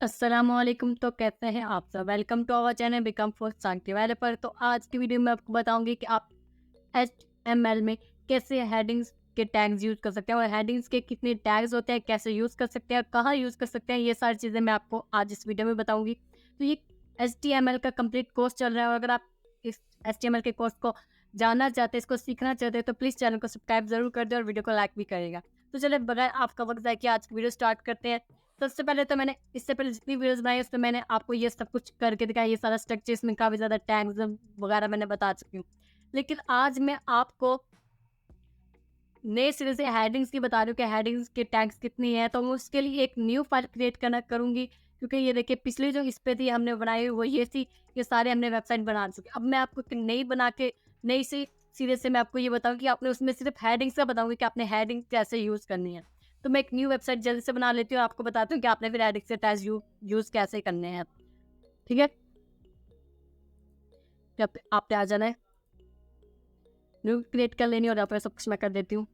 अस्सलामुअलैकुम। तो कैसे हैं आप सब? Welcome to our channel become full stack developer. तो आज की वीडियो में आपको बताऊंगी कि आप HTML में कैसे हेडिंग्स के टैग्स यूज़ कर सकते हैं और हेडिंग्स के कितने टैग्स होते हैं, कैसे यूज़ कर सकते हैं और कहाँ यूज़ कर सकते हैं। ये सारी चीज़ें मैं आपको आज इस वीडियो में बताऊंगी। तो ये HTML का कंप्लीट कोर्स चल रहा है और अगर आप इस HTML के कोर्स को जानना चाहते हैं, इसको सीखना चाहते हैं, तो प्लीज़ चैनल को सब्सक्राइब ज़रूर कर दें और वीडियो को लाइक भी करेगा। तो चलिए बगैर आपका वक्त ज़ाया किए आज की वीडियो स्टार्ट करते हैं। सबसे पहले तो मैंने इससे पहले जितनी वीडियोस बनाई है उसमें मैंने आपको ये सब कुछ करके दिखाया, ये सारा स्ट्रक्चर इसमें काफ़ी ज़्यादा टैग्स वगैरह मैंने बता चुकी हूँ। लेकिन आज मैं आपको नए सिरे से हेडिंग्स की बता रही हूँ कि हेडिंग्स के टैग्स कितनी है, तो मैं उसके लिए एक न्यू फाइल क्रिएट करना करूँगी। क्योंकि ये देखिए पिछली जो इस पे थी हमने बनाई वो ये थी, ये सारे हमने वेबसाइट बना चुके। अब मैं आपको एक नई बना के नई से सिरे से मैं आपको ये बताऊँ कि आपने उसमें सिर्फ हेडिंग्स का बताऊँगी कि आपने हेडिंग कैसे यूज़ करनी है। तो मैं एक न्यू वेबसाइट जल्दी से बना लेती हूँ और आपको बताती हूँ कि आपने फिर हेडिंग्स के टैग्स यूज़ कैसे करने हैं। ठीक है? जब आपने आ जाना है, न्यू क्रिएट कर लेनी है और यहाँ पे सब कुछ मैं कर देती हूँ।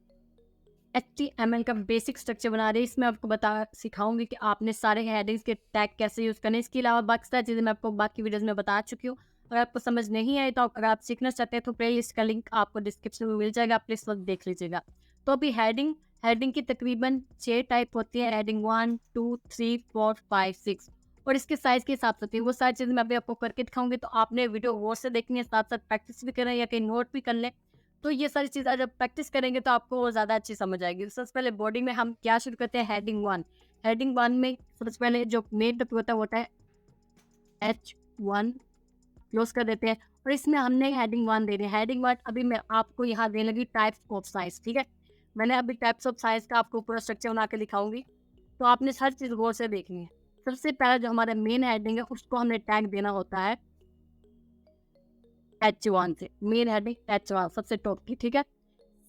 HTML का बेसिक स्ट्रक्चर बना रही है, इसमें आपको सिखाऊंगी कि आपने सारे हेडिंग्स के टैग कैसे यूज़ करने हैं। इसके अलावा बाकी सारी चीज़ें मैं आपको बाकी वीडियोज़ में बता चुकी हूँ। अगर आपको समझ नहीं आए तो अगर आप सीखना चाहते हैं तो प्लेलिस्ट का लिंक आपको डिस्क्रिप्शन में मिल जाएगा, आप प्लीज़ वक्त देख लीजिएगा। तो अभी हेडिंग हेडिंग की तकरीबन 6 टाइप होती है। हेडिंग 1, 2, 3, 4, 5, 6 और इसके साइज़ के हिसाब से होती है। वो सारी चीज़ें मैं अभी आपको करके दिखाऊंगी, तो आपने वीडियो गौर से देखनी है, साथ साथ प्रैक्टिस भी करें या कहीं नोट भी कर लें। तो ये सारी चीज़ जब प्रैक्टिस करेंगे तो आपको वो ज़्यादा अच्छी समझ आएगी। सबसे पहले बॉडी में हम क्या शुरू करते हैं, हेडिंग 1। हेडिंग 1 में सबसे पहले जो मेन टॉपिक होता है वो होता है H1, क्लोज़ कर देते हैं और इसमें हमने हेडिंग 1 दे दी है। हेडिंग 1 अभी मैं आपको यहाँ देने लगी टाइप्स ऑफ साइज़, ठीक है? मैंने अभी टाइप्स ऑफ साइज़ का आपको पूरा स्ट्रक्चर बना के दिखाऊँगी, तो आपने हर चीज़ गौर से देखनी है। सबसे पहला जो हमारा मेन हेडिंग है उसको हमने टैग देना होता है H1 से, मेन हेडिंग H1 सबसे टॉप की, ठीक है?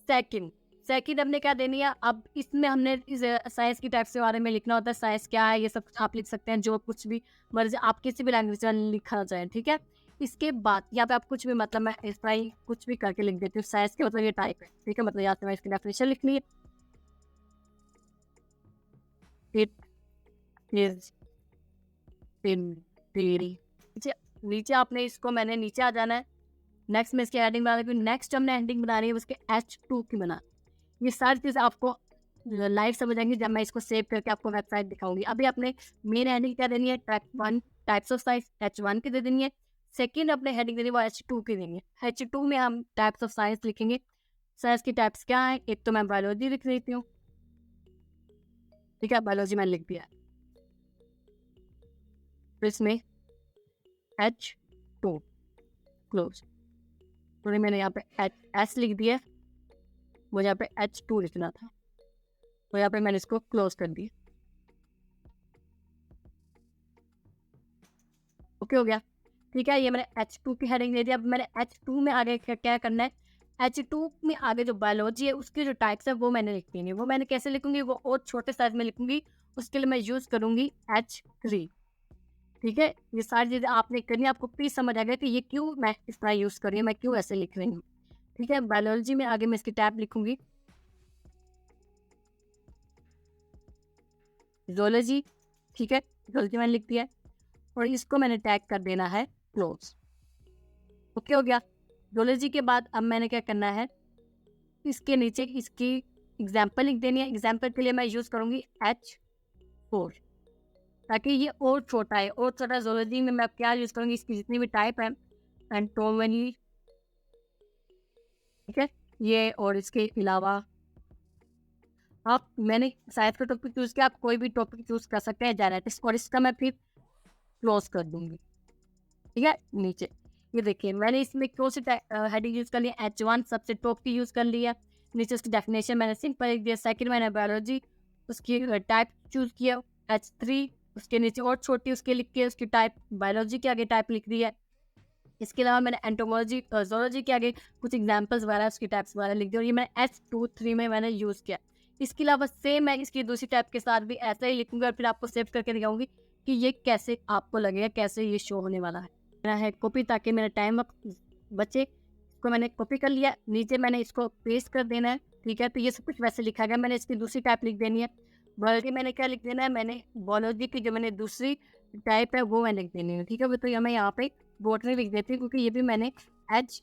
सेकंड सेकंड हमने क्या देनी है, अब इसमें हमने इस साइज़ की टाइप्स के बारे में लिखना होता है, साइज़ क्या है, ये सब कुछ आप लिख सकते हैं, जो कुछ भी मर्ज़ी आप किसी भी लैंग्वेज में लिखना चाहें, ठीक है? इसके बाद यहाँ पे आप कुछ भी मतलब मैं इस तरह ही कुछ भी करके लिख देती हूँ, साइज़ के मतलब ये टाइप है, ठीक है? मतलब यहाँ से मैं इसकी डेफिनेशन लिखनी है, इट इज़ इंटीरियर। नीचे नीचे आपने इसको मैंने नीचे आ जाना है, नेक्स्ट में इसकी हेडिंग बना रही हूँ, नेक्स्ट हमने हेडिंग बना रही है उसके H2 की बना। ये सारी चीज़ें आपको लाइव समझ आएँगी जब मैं इसको सेव करके आपको वेबसाइट दिखाऊँगी। अभी आपने मेन हेडिंग क्या देनी है, type 1 types of size H1 की दे देनी है। सेकंड अपने हेडिंग देनी है वो H2 की देनी है। H2 में हम टाइप्स ऑफ साइज़ लिखेंगे। साइज़ की टाइप्स क्या हैं? एक तो मैं बायोलॉजी लिख देती हूँ, ठीक है? बायोलॉजी मैंने लिख दिया है। फिर इसमें H2 क्लोज़, तो मैंने यहाँ पे एच एस लिख दिया है, मुझे यहाँ पे H2 लिखना था, तो यहाँ पे मैंने इसको क्लोज़ कर दिया। ओके हो गया, ठीक है? ये मैंने H2 की हेडिंग दे दी। अब मैंने H2 में आगे क्या क्या करना है, H2 में आगे जो बायोलॉजी है उसके जो टाइप्स है वो मैंने लिख देनी है। वो मैंने कैसे लिखूँगी, वो और छोटे साइज़ में लिखूँगी, उसके लिए मैं यूज़ करूँगी H3, ठीक है? ये सारी चीज़ें आपने करनी है, आपको प्लीज़ समझ आएगा कि ये क्यों मैं इस तरह यूज़ कर रही हूँ, मैं क्यों ऐसे लिख रही हूँ, ठीक है? बायोलॉजी में आगे मैं इसकी टैब लिखूँगी, ज़ूलॉजी, ठीक है? ज़ूलॉजी मैंने लिख दिया है और इसको मैंने टैग कर देना है क्लोज़। ओके हो गया। ज़ूलॉजी के बाद अब मैंने क्या करना है, इसके नीचे इसकी एग्ज़ाम्पल लिख देनी है। एग्ज़ाम्पल के लिए मैं यूज़ करूँगी H4, ताकि ये और छोटा है, और छोटा ज़ूलॉजी में मैं क्या यूज़ करूँगी, इसकी जितनी भी टाइप है एंटोमनी, ठीक है? ये और इसके अलावा आप मैंने साइंस का टॉपिक चूज़ किया, आप कोई भी टॉपिक चूज़ कर सकते हैं जेनेटिक्स, और इसका मैं फिर क्लोज़ कर दूँगी, ठीक है? नीचे ये देखिए मैंने इसमें कौन सी हेडिंग यूज़ कर ली है, H1 सबसे टॉप की यूज़ कर ली है। नीचे उसकी डेफिनेशन मैंने सिंपल लिख दिया। सेकंड मैंने बायोलॉजी उसकी टाइप चूज़ किया H3, उसके नीचे और छोटी उसके लिख के उसकी टाइप बायोलॉजी के आगे टाइप लिख दी है। इसके अलावा मैंने एंटोमोलॉजी ज़ूलॉजी के आगे कुछ एग्जांपल्स वगैरह उसकी टाइप्स वगैरह लिख दी और ये मैंने H2 3 में मैंने यूज़ किया। इसके अलावा सेम मैं इसकी दूसरी टाइप के साथ भी ऐसा ही लिखूँगी और फिर आपको सेव करके दिखाऊँगी कि ये कैसे आपको लगेगा, कैसे ये शो होने वाला है। मेरा है कॉपी, ताकि मेरा टाइम बचे। इसको मैंने कॉपी कर लिया, नीचे मैंने इसको पेस्ट कर देना है, ठीक है? तो ये सब कुछ वैसे लिखा गया, मैंने इसकी दूसरी टाइप लिख देनी है। बायोलॉजी मैंने क्या लिख देना है, मैंने बायोलॉजी की जो मैंने दूसरी टाइप है वो मैंने लिख देनी है, ठीक है। तो मैं यहाँ पे बॉटनी लिख देती हूँ, क्योंकि ये भी मैंने एच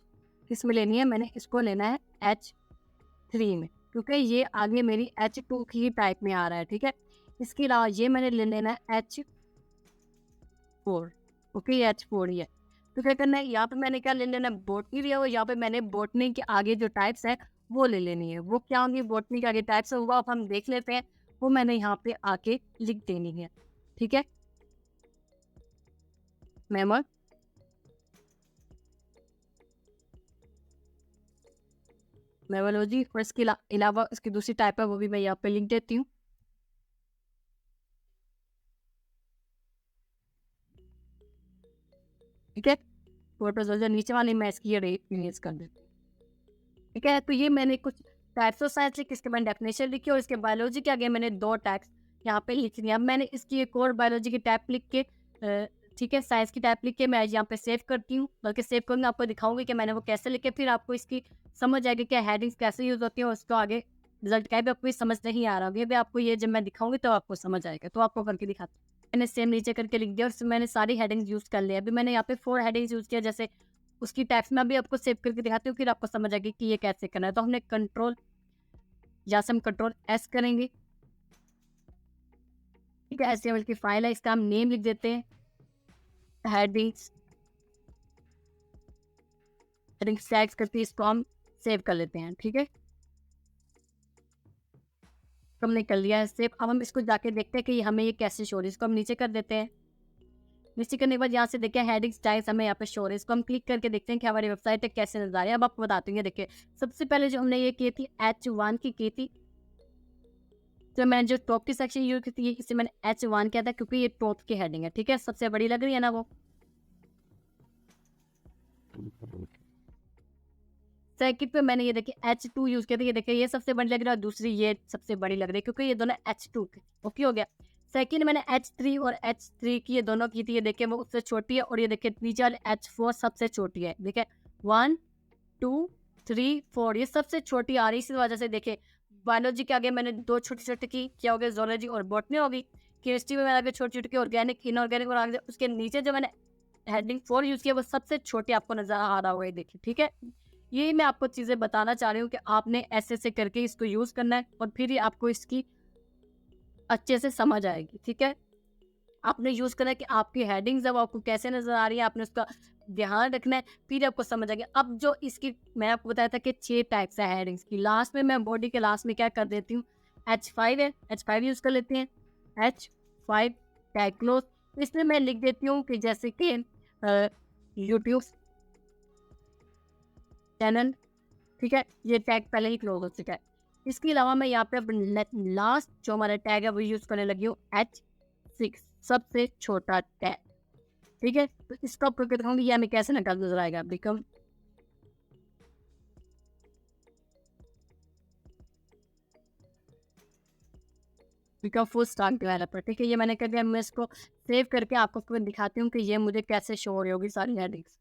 किस में लेनी है, मैंने इसको लेना है H3 में, क्योंकि ये आगे मेरी H2 की टाइप में आ रहा है, ठीक है। इसके अलावा ये मैंने ले लेना है H4, ओके, ये H4 ही है। तो क्या करना है, यहाँ पे मैंने क्या ले लेना है, बॉटनी लिया हुआ, यहाँ पे मैंने बॉटनी के आगे जो टाइप्स है वो ले लेनी है। वो क्या होंगी बॉटनी के आगे टाइप्स है, वो अब हम देख लेते हैं। वो मैंने यहाँ पे आके लिख देनी है, ठीक है। मेमर मेमोलॉजी और इसके अलावा इसकी दूसरी टाइप है वो भी मैं यहाँ पे लिख देती हूँ, ठीक है। फोटोजोलॉजी नीचे वाली मैं इसकी इरेज कर देती हूँ, ठीक है। तो ये मैंने कुछ टाइप्स ऑफ साइंस लिखी, इसके मैंने डेफिनेशन लिखी, और इसके बायोलॉजी के आगे मैंने 2 टैग्स यहाँ पे लिख दिया। अब मैंने इसकी एक और बायोलॉजी की टाइप लिख के ठीक है, साइंस की टाइप लिख के मैं यहाँ पे सेव करती हूँ, बल्कि सेव करूँगी, आपको दिखाऊंगी कि मैंने वो कैसे लिखे, फिर आपको इसकी समझ आएगी कि हेडिंग्स कैसे यूज होती है, और उसको आगे रिजल्ट क्या है, आपको समझ नहीं आ रहा होगी, अभी आपको ये जब मैं दिखाऊंगी तो आपको समझ आएगा। तो आपको करके दिखाती हूँ। मैंने सेम नीचे करके लिख दिया, और उसमें मैंने सारी हेडिंग्स यूज कर लिया। अभी मैंने यहाँ पे 4 हेडिंग्स यूज किया, जैसे उसकी टैक्स में भी आपको सेव करके दिखाती हूँ, फिर आपको समझ आएगी कि ये कैसे करना है। तो हमने कंट्रोल, यहाँ से हम कंट्रोल S करेंगे, ठीक है। HTML की फाइल है, इसका हम नेम लिख देते हैं हेडिंग्स, हेडिंग्स टैग्स करके इसको हम सेव कर लेते हैं, ठीक है। तो हमने कर लिया है सेव। अब हम इसको जाके देखते हैं कि ये हमें ये कैसे शो रही है। इसको हम नीचे कर देते हैं। नीचे करने के बाद यहाँ से देखिए हेडिंग्स टैग्स हमें यहाँ पे शो रहे हैं। इसको हम क्लिक करके देखते हैं कि हमारी वेबसाइट है कैसे नजर आ रही है। अब आपको बताती हूँ, देखिए सबसे पहले जो हमने ये की थी H1 की थी, तो मैंने जो टॉप की सेक्शन यूज की थी इसे मैंने H1 किया था, क्योंकि ये टॉप की हेडिंग है, ठीक है। सबसे बड़ी लग रही है ना वो। सेकंड पे मैंने ये देखिए H2 यूज किया था, ये देखिए ये सबसे बड़ी लग रही है, और दूसरी ये सबसे बड़ी लग रही है, क्योंकि ये दोनों H2 थे, ओके हो गया। सेकंड मैंने H3 और H3 की ये दोनों की थी, ये देखिए वो उससे छोटी है, और ये देखिए नीचे वाले H4 सबसे छोटी है, देखिए 1 2 3 4 ये सबसे छोटी आ रही है। इसी वजह से देखिए बायोलॉजी के आगे मैंने 2 छोटी छोटी की, क्या हो गया, जोलॉजी और बॉटनी होगी। केमिस्ट्री में मैंने आगे छोटी छोटी की, ऑर्गेनिक इनऑर्गेनिक, और आगे उसके नीचे जो मैंने हेडिंग 4 यूज किया वो सबसे छोटी आपको नजर आ रहा होगा, ये देखिए, ठीक है। ये मैं आपको चीजें बताना चाह रही हूँ कि आपने ऐसे करके इसको यूज करना है, और फिर ही आपको इसकी अच्छे से समझ आएगी, ठीक है। आपने यूज करना है कि आपकी हेडिंग्स है वो आपको कैसे नजर आ रही है, आपने उसका ध्यान रखना है, फिर आपको समझ आएगा। अब जो इसकी मैं आपको बताया था कि 6 टाइप्स है हेडिंग्स की, लास्ट में मैं बॉडी के लास्ट में क्या कर देती हूँ, H5 है, H5 यूज कर लेते हैं, H5 टैग क्लोज। इसमें मैं लिख देती हूँ कि जैसे कि यूट्यूब चैनल, ठीक है, ये टैग पहले ही क्लोज हो चुका है। इसके अलावा मैं यहाँ पे लास्ट जो हमारा टैग है वो यूज करने लगी हूँ H6, सबसे छोटा टैग, ठीक है। तो इसका आपको दिखाऊंगी ये हमें कैसे नजर आएगा, बिकम फुल स्टैक डेवलपर, ठीक है। ये मैंने कर दिया। मैं इसको सेव करके आपको दिखाती हूँ कि ये मुझे कैसे शो हो रही होगी सारी हेडिंग्स।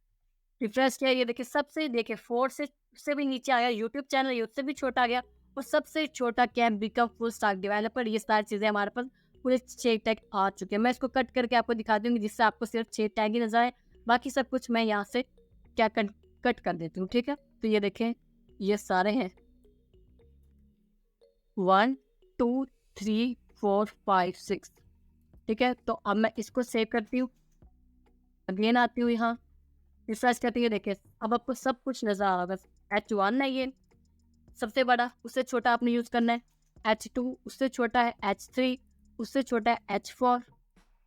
रिफ्रेश किया, ये देखिए सबसे देखिए 4 से भी नीचे आया यूट्यूब चैनल, ये उससे भी छोटा आ गया, और सबसे छोटा क्या, बिकम फुल स्टैक डेवलपर। ये सारी चीज़ें हमारे पास पूरे 6 टैग आ चुके हैं। मैं इसको कट करके आपको दिखा दूंगी, जिससे आपको सिर्फ 6 टैग ही नजर आए, बाकी सब कुछ मैं यहाँ से क्या कट कर देती हूँ, ठीक है। तो ये देखें ये सारे हैं 1 2 3 4 5 6, ठीक है। तो अब मैं इसको सेव करती हूँ, अगेन आती हूँ यहाँ, रिफ्रेश करती हूँ, देखिए अब आपको सब कुछ नजर आ रहा है। H1 है ये सबसे बड़ा, उससे छोटा आपने यूज करना है। H2 उससे छोटा है, H3 उससे छोटा है, H4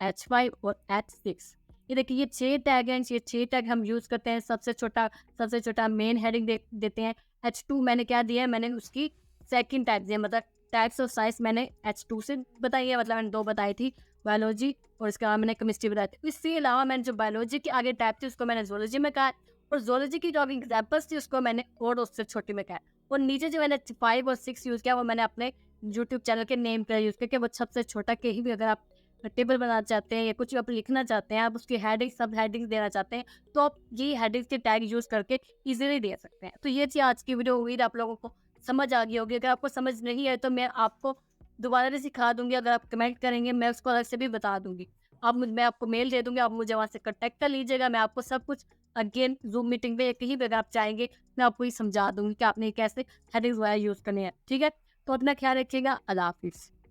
H5 और H6। ये देखिए ये 6 टैग हैं, ये 6 टैग हम यूज करते हैं। सबसे छोटा मेन हेडिंग देते हैं। H2 मैंने क्या दिया है, मैंने उसकी सेकंड टैग दिया, मतलब टैग्स ऑफ साइंस मैंने H2 से बताई है, मतलब मैंने 2 बताई थी, बायोलॉजी और इसके अलावा मैंने केमिस्ट्री बताई थी। इसके अलावा मैंने जो बायोलॉजी के आगे टैग थी उसको मैंने जोलॉजी में कहा, और जोलॉजी की जो एग्जाम्पल्स थी उसको मैंने और उससे छोटी में कहा, और नीचे जो मैंने 5 और 6 यूज़ किया वो मैंने अपने यूट्यूब चैनल के नेम पर यूज़ किया, कि वो सबसे छोटा कहीं भी अगर आप टेबल बनाना चाहते हैं या कुछ आप लिखना चाहते हैं, आप उसकी हेडिंग सब हेडिंग देना चाहते हैं, तो आप ये हेडिंग्स के टैग यूज़ करके इजीली दे सकते हैं। तो ये थी आज की वीडियो, उम्मीद आप लोगों को समझ आ गई होगी। अगर आपको समझ नहीं आए तो मैं आपको दोबारा से सिखा दूँगी, अगर आप कमेंट करेंगे मैं उसको अलग से भी बता दूँगी। मैं आपको मेल दे दूँगी, आप मुझे वहाँ से कॉन्टैक्ट कर लीजिएगा, मैं आपको सब कुछ अगेन ज़ूम मीटिंग पे या कहीं पे अगर आप चाहेंगे, मैं आपको ये समझा दूँगी कि आपने कैसे हेडिंग्स वगैरह यूज़ करने हैं, ठीक है? तो अपना ख्याल रखिएगा, अल्लाह हाफ़िज़।